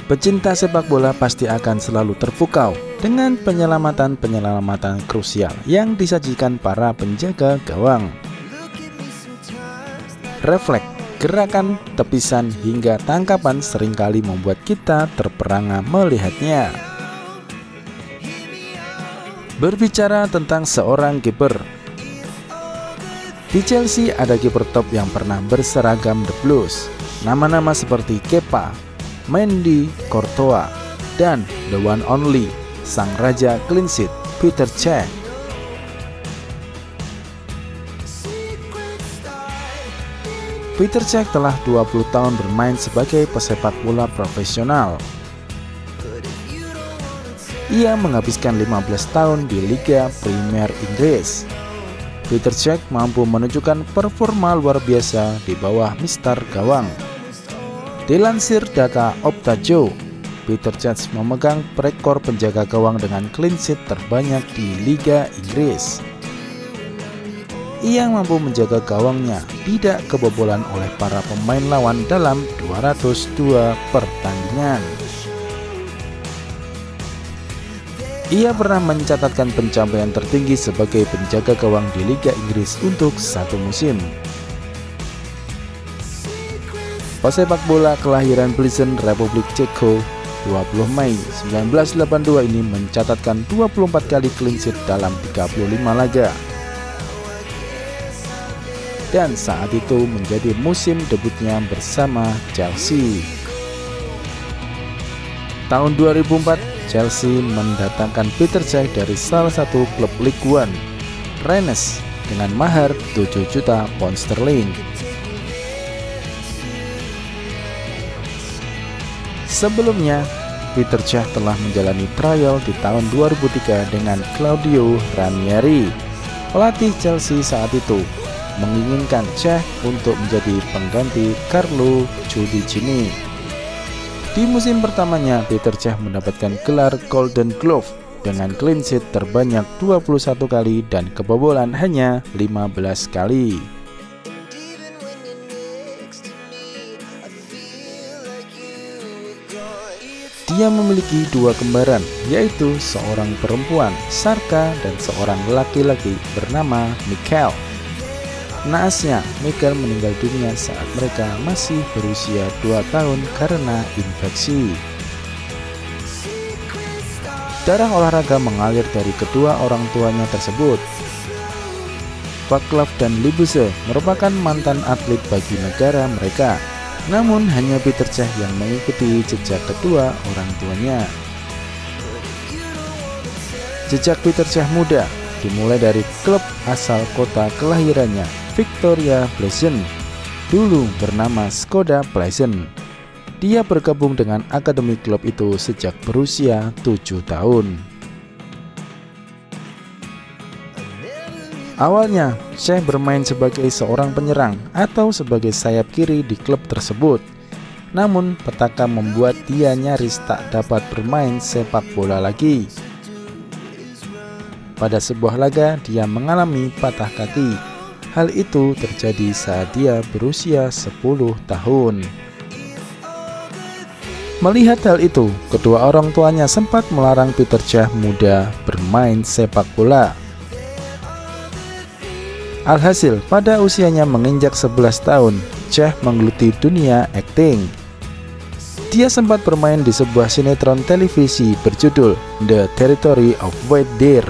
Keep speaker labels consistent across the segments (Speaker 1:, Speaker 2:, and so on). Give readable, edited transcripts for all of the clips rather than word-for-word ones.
Speaker 1: Pecinta sepak bola pasti akan selalu terpukau dengan penyelamatan-penyelamatan krusial yang disajikan para penjaga gawang. Refleks, gerakan, tepisan, hingga tangkapan seringkali membuat kita terperangah melihatnya. Berbicara tentang seorang kiper, di Chelsea ada kiper top yang pernah berseragam The Blues. Nama-nama seperti Kepa, Mendy, Courtois, dan the one only, sang raja clean sheet, Petr Cech. Petr Cech telah 20 tahun bermain sebagai pesepak bola profesional. Ia menghabiskan 15 tahun di Liga Premier Inggris. Petr Cech mampu menunjukkan performa luar biasa di bawah mister gawang. Dilansir data Opta-Jo, Petr Cech memegang rekor penjaga gawang dengan clean sheet terbanyak di Liga Inggris. Ia mampu menjaga gawangnya tidak kebobolan oleh para pemain lawan dalam 202 pertandingan. Ia pernah mencatatkan pencapaian tertinggi sebagai penjaga gawang di Liga Inggris untuk satu musim. Pesepak bola kelahiran Plzeň, Republik Ceko, 20 Mei 1982 ini mencatatkan 24 kali clean sheet dalam 35 laga. Dan saat itu menjadi musim debutnya bersama Chelsea. Tahun 2004, Chelsea mendatangkan Petr Cech dari salah satu klub Ligue 1, Rennes, dengan mahar 7 juta pound sterling. Sebelumnya, Petr Cech telah menjalani trial di tahun 2003 dengan Claudio Ranieri. Pelatih Chelsea saat itu menginginkan Cech untuk menjadi pengganti Carlo Giudicini. Di musim pertamanya, Petr Cech mendapatkan gelar Golden Glove dengan clean sheet terbanyak 21 kali dan kebobolan hanya 15 kali. Dia memiliki dua kembaran, yaitu seorang perempuan, Sarka, dan seorang laki-laki bernama Michael. Naasnya, Michael meninggal dunia saat mereka masih berusia 2 tahun karena infeksi. Darah olahraga mengalir dari kedua orang tuanya tersebut. Václav dan Libuše merupakan mantan atlet bagi negara mereka. Namun hanya Petr Cech yang mengikuti jejak kedua orang tuanya. Jejak Petr Cech muda dimulai dari klub asal kota kelahirannya, Victoria Plzeň, dulu bernama Škoda Plzeň. Dia bergabung dengan akademi klub itu sejak berusia 7 tahun. Awalnya, Cech bermain sebagai seorang penyerang atau sebagai sayap kiri di klub tersebut. Namun, petaka membuat dia nyaris tak dapat bermain sepak bola lagi. Pada sebuah laga, dia mengalami patah kaki. Hal itu terjadi saat dia berusia 10 tahun. Melihat hal itu, kedua orang tuanya sempat melarang Petr Cech muda bermain sepak bola. Alhasil, pada usianya menginjak 11 tahun, Cech menggeluti dunia akting. Dia sempat bermain di sebuah sinetron televisi berjudul The Territory of White Deer.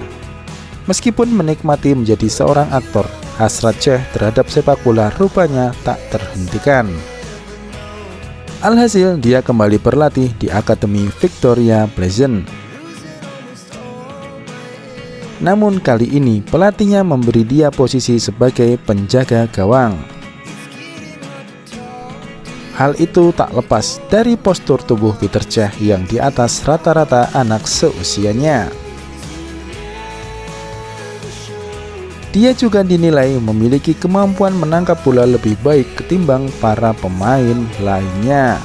Speaker 1: Meskipun menikmati menjadi seorang aktor, hasrat Cech terhadap sepak bola rupanya tak terhentikan. Alhasil, dia kembali berlatih di Akademi Victoria Plzeň. Namun kali ini pelatihnya memberi dia posisi sebagai penjaga gawang. Hal itu tak lepas dari postur tubuh Petr Cech yang di atas rata-rata anak seusianya. Dia juga dinilai memiliki kemampuan menangkap bola lebih baik ketimbang para pemain lainnya.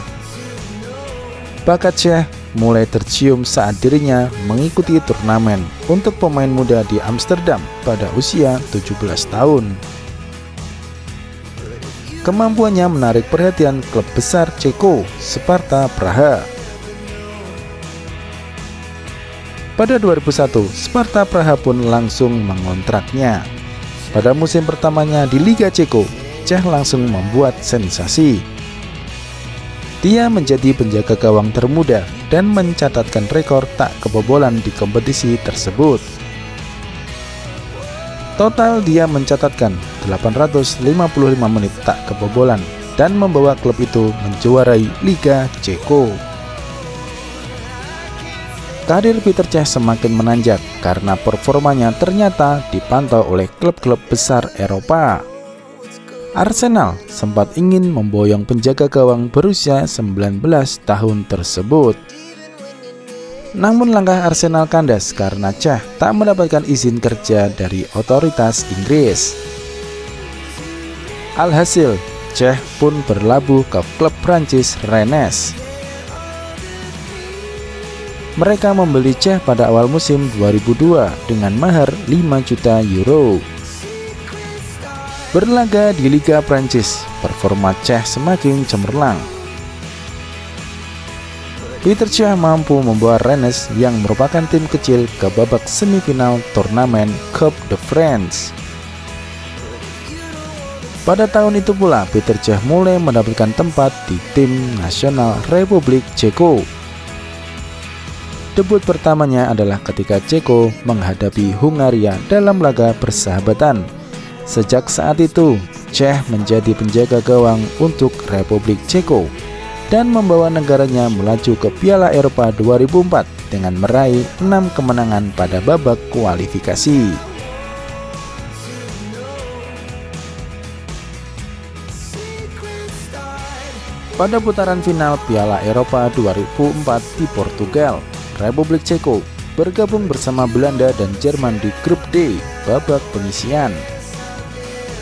Speaker 1: Bakat Cech mulai tercium saat dirinya mengikuti turnamen untuk pemain muda di Amsterdam pada usia 17 tahun. Kemampuannya menarik perhatian klub besar Ceko, Sparta Praha. Pada 2001, Sparta Praha pun langsung mengontraknya. Pada musim pertamanya di Liga Ceko, Čech langsung membuat sensasi. Dia menjadi penjaga gawang termuda dan mencatatkan rekor tak kebobolan di kompetisi tersebut. Total dia mencatatkan 855 menit tak kebobolan dan membawa klub itu menjuarai Liga Ceko. Karir Petr Čech semakin menanjak karena performanya ternyata dipantau oleh klub-klub besar Eropa. Arsenal sempat ingin memboyong penjaga gawang berusia 19 tahun tersebut. Namun langkah Arsenal kandas karena Čech tak mendapatkan izin kerja dari otoritas Inggris. Alhasil, Čech pun berlabuh ke klub Prancis Rennes. Mereka membeli Čech pada awal musim 2002 dengan mahar 5 juta euro. Berlaga di Liga Prancis, performa Čech semakin cemerlang. Petr Čech mampu membawa Rennes yang merupakan tim kecil ke babak semifinal turnamen Coupe de France. Pada tahun itu pula, Petr Čech mulai mendapatkan tempat di tim nasional Republik Ceko. Debut pertamanya adalah ketika Ceko menghadapi Hungaria dalam laga persahabatan. Sejak saat itu, Čech menjadi penjaga gawang untuk Republik Ceko dan membawa negaranya melaju ke Piala Eropa 2004 dengan meraih 6 kemenangan pada babak kualifikasi. Pada putaran final Piala Eropa 2004 di Portugal, Republik Ceko bergabung bersama Belanda dan Jerman di grup D babak penyisihan.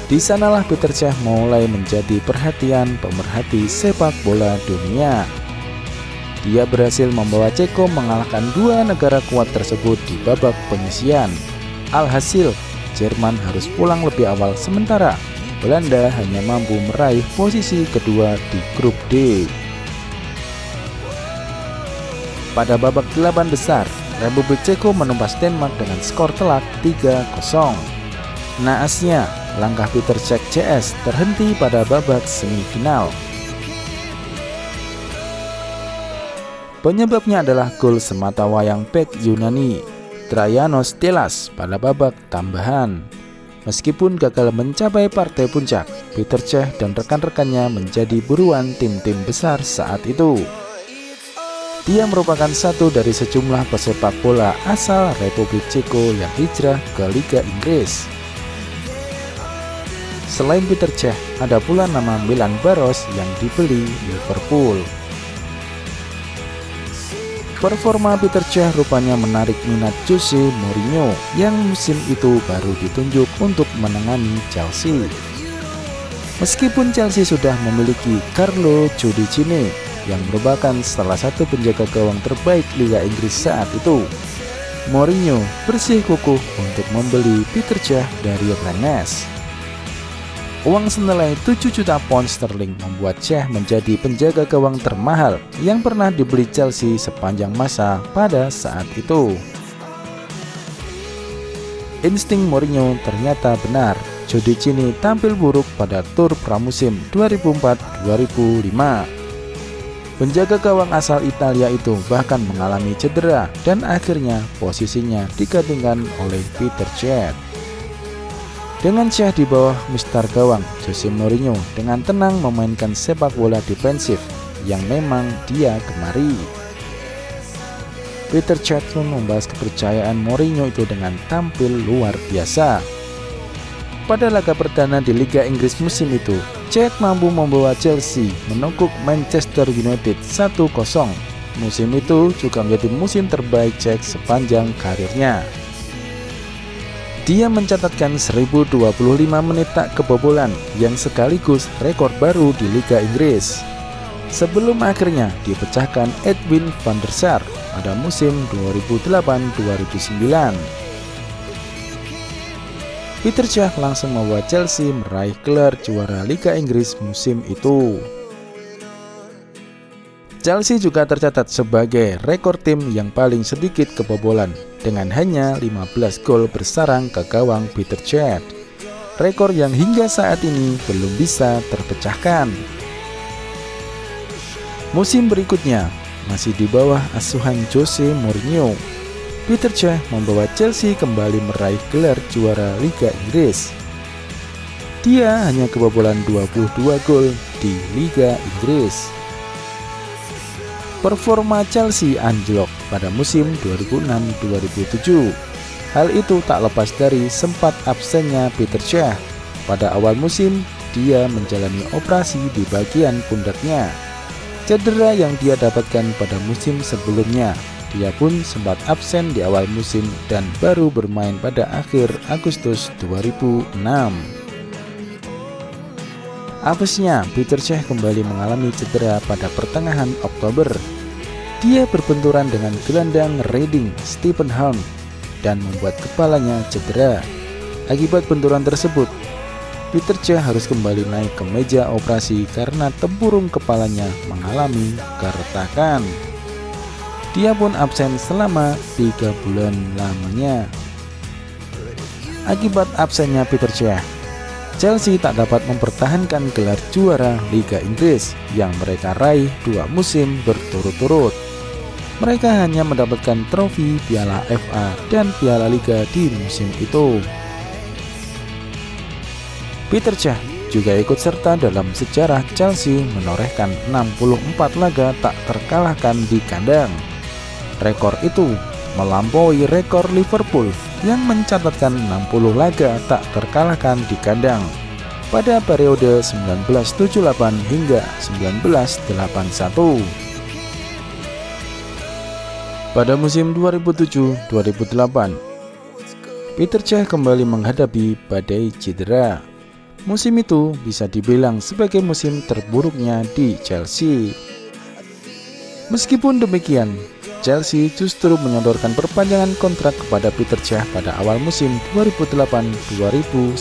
Speaker 1: Di sanalah Petr Čech mulai menjadi perhatian pemerhati sepak bola dunia. Dia berhasil membawa Ceko mengalahkan dua negara kuat tersebut di babak penyisihan. Alhasil, Jerman harus pulang lebih awal sementara Belanda hanya mampu meraih posisi kedua di grup D. Pada babak 8 besar, Republik Ceko menumpas Denmark dengan skor telak 3-0. Naasnya, langkah Petr Čech CS terhenti pada babak semifinal. Penyebabnya adalah gol sematawayang bek Yunani, Trajanos Telas pada babak tambahan. Meskipun gagal mencapai partai puncak, Petr Čech dan rekan-rekannya menjadi buruan tim-tim besar saat itu. Dia merupakan satu dari sejumlah pesepak bola asal Republik Ceko yang hijrah ke Liga Inggris. Selain Petr Čech, ada pula nama Milan Baros yang dibeli Liverpool. Performa Petr Čech rupanya menarik minat Jose Mourinho yang musim itu baru ditunjuk untuk menangani Chelsea. Meskipun Chelsea sudah memiliki Carlo Cudicini yang merupakan salah satu penjaga gawang terbaik Liga Inggris saat itu, Mourinho bersikukuh untuk membeli Petr Čech dari Rennes. Uang senilai 7 juta pound sterling membuat Čech menjadi penjaga gawang termahal yang pernah dibeli Chelsea sepanjang masa pada saat itu. Insting Mourinho ternyata benar. Cudicini tampil buruk pada tur pramusim 2004-2005. Penjaga gawang asal Italia itu bahkan mengalami cedera dan akhirnya posisinya digantikan oleh Petr Čech. Dengan Čech di bawah mistar gawang, Jose Mourinho dengan tenang memainkan sepak bola defensif yang memang dia gemari. Petr Čech pun membahas kepercayaan Mourinho itu dengan tampil luar biasa. Pada laga perdana di Liga Inggris musim itu, Čech mampu membawa Chelsea menungkuk Manchester United 1-0. Musim itu juga menjadi musim terbaik Čech sepanjang karirnya. Dia mencatatkan 1025 menit tak kebobolan yang sekaligus rekor baru di Liga Inggris. Sebelum akhirnya dipecahkan Edwin van der Sar pada musim 2008-2009. Petr Čech langsung membawa Chelsea meraih gelar juara Liga Inggris musim itu. Chelsea juga tercatat sebagai rekor tim yang paling sedikit kebobolan dengan hanya 15 gol bersarang ke gawang Peter Cech. Rekor yang hingga saat ini belum bisa terpecahkan. Musim berikutnya masih di bawah asuhan Jose Mourinho, Peter Cech membawa Chelsea kembali meraih gelar juara Liga Inggris. Dia hanya kebobolan 22 gol di Liga Inggris. Performa Chelsea anjlok pada musim 2006-2007. Hal itu tak lepas dari sempat absennya Peter Cech. Pada awal musim, dia menjalani operasi di bagian pundaknya. Cedera yang dia dapatkan pada musim sebelumnya. Dia pun sempat absen di awal musim dan baru bermain pada akhir Agustus 2006. Apesnya, Peter Cech kembali mengalami cedera pada pertengahan Oktober. Dia berbenturan dengan gelandang Reading Stephen Hulme dan membuat kepalanya cedera. Akibat benturan tersebut, Peter Cech harus kembali naik ke meja operasi karena tempurung kepalanya mengalami keretakan. Dia pun absen selama 3 bulan lamanya. Akibat absennya Peter Cech, Chelsea tak dapat mempertahankan gelar juara Liga Inggris yang mereka raih 2 musim berturut-turut. Mereka hanya mendapatkan trofi Piala FA dan Piala Liga di musim itu. Peter Cech juga ikut serta dalam sejarah Chelsea menorehkan 64 laga tak terkalahkan di kandang. Rekor itu melampaui rekor Liverpool yang mencatatkan 60 laga tak terkalahkan di kandang pada periode 1978 hingga 1981. Pada musim 2007-2008, Peter Cech kembali menghadapi badai cedera. Musim itu bisa dibilang sebagai musim terburuknya di Chelsea. Meskipun demikian, Chelsea justru menyodorkan perpanjangan kontrak kepada Peter Cech pada awal musim 2008-2009.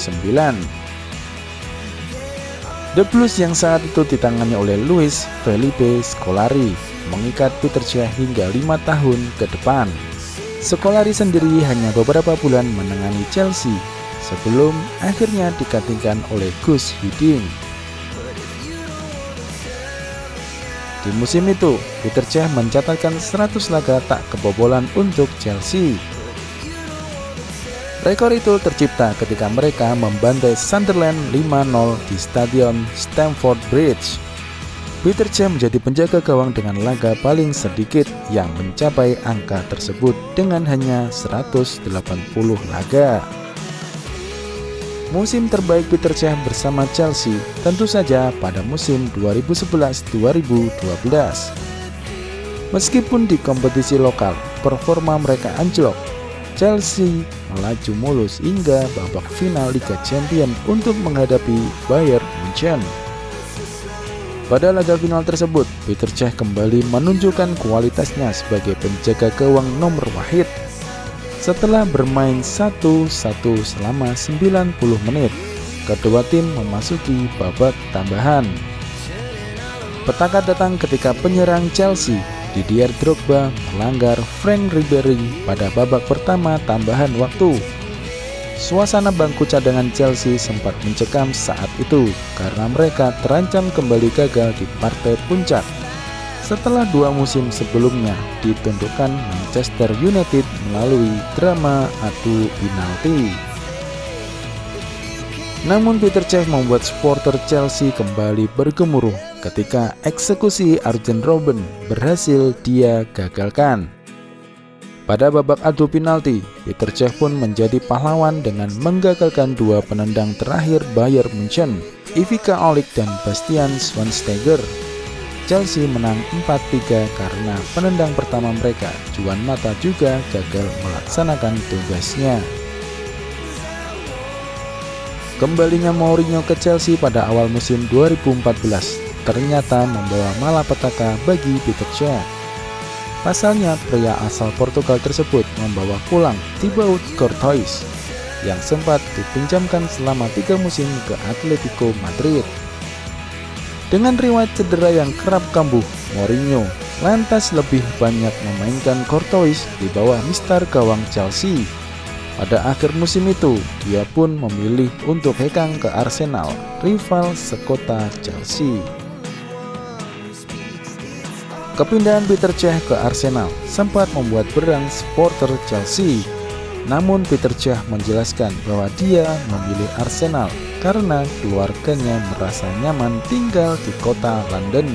Speaker 1: The Blues yang saat itu ditangani oleh Luis Felipe Scolari mengikat Peter Cech hingga 5 tahun ke depan. Scolari sendiri hanya beberapa bulan menangani Chelsea sebelum akhirnya digantikan oleh Gus Hiddink. Di musim itu, Peter Cech mencatatkan 100 laga tak kebobolan untuk Chelsea. Rekor itu tercipta ketika mereka membantai Sunderland 5-0 di Stadion Stamford Bridge. Peter Cech menjadi penjaga gawang dengan laga paling sedikit yang mencapai angka tersebut dengan hanya 180 laga. Musim terbaik Peter Cech bersama Chelsea tentu saja pada musim 2011-2012. Meskipun di kompetisi lokal performa mereka anjlok, Chelsea melaju mulus hingga babak final Liga Champions untuk menghadapi Bayern Munchen. Pada laga final tersebut, Peter Cech kembali menunjukkan kualitasnya sebagai penjaga gawang nomor wahid. Setelah bermain 1-1 selama 90 menit, kedua tim memasuki babak tambahan. Petaka datang ketika penyerang Chelsea, Didier Drogba, melanggar Frank Ribery pada babak pertama tambahan waktu. Suasana bangku cadangan Chelsea sempat mencekam saat itu karena mereka terancam kembali gagal di partai puncak setelah 2 musim sebelumnya ditundukkan Manchester United melalui drama adu penalti. Namun Peter Cech membuat supporter Chelsea kembali bergemuruh ketika eksekusi Arjen Robben berhasil dia gagalkan. Pada babak adu penalti, Peter Cech pun menjadi pahlawan dengan menggagalkan 2 penendang terakhir Bayern Munchen, Ivica Olic dan Bastian Schweinsteiger. Chelsea menang 4-3 karena penendang pertama mereka, Juan Mata, juga gagal melaksanakan tugasnya. Kembalinya Mourinho ke Chelsea pada awal musim 2014 ternyata membawa malapetaka bagi Peter Cech. Pasalnya, pria asal Portugal tersebut membawa pulang Thibaut Courtois yang sempat dipinjamkan selama 3 musim ke Atletico Madrid. Dengan riwayat cedera yang kerap kambuh, Mourinho lantas lebih banyak memainkan Courtois di bawah mister gawang Chelsea. Pada akhir musim itu, dia pun memilih untuk hengkang ke Arsenal, rival sekota Chelsea. Kepindahan Peter Cech ke Arsenal sempat membuat berang supporter Chelsea. Namun Peter Cech menjelaskan bahwa dia memilih Arsenal karena keluarganya merasa nyaman tinggal di kota London.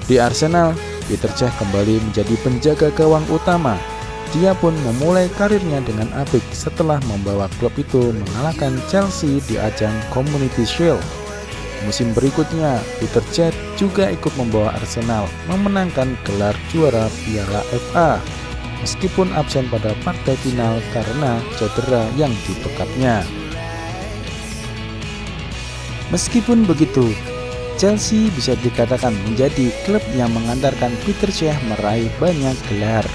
Speaker 1: Di Arsenal, Peter Cech kembali menjadi penjaga gawang utama. Dia pun memulai karirnya dengan apik setelah membawa klub itu mengalahkan Chelsea di ajang Community Shield. Musim berikutnya, Peter Cech juga ikut membawa Arsenal memenangkan gelar juara Piala FA, meskipun absen pada partai final karena cedera yang dibekapnya. Meskipun begitu, Chelsea bisa dikatakan menjadi klub yang mengantarkan Peter Cech meraih banyak gelar.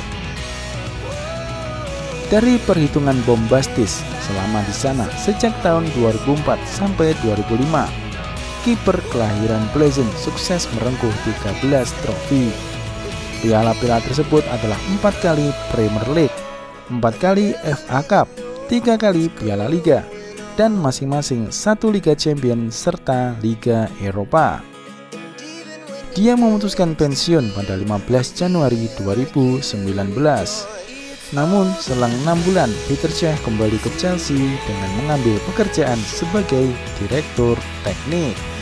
Speaker 1: Dari perhitungan bombastis selama di sana sejak tahun 2004 sampai 2005, kiper kelahiran Pleasant sukses merengkuh 13 trofi. Piala-piala tersebut adalah 4 kali Premier League, 4 kali FA Cup, 3 kali Piala Liga, dan masing-masing 1 Liga Champions serta Liga Eropa. Dia memutuskan pensiun pada 15 Januari 2019. Namun selang 6 bulan Peter Cech kembali ke Chelsea dengan mengambil pekerjaan sebagai direktur teknik.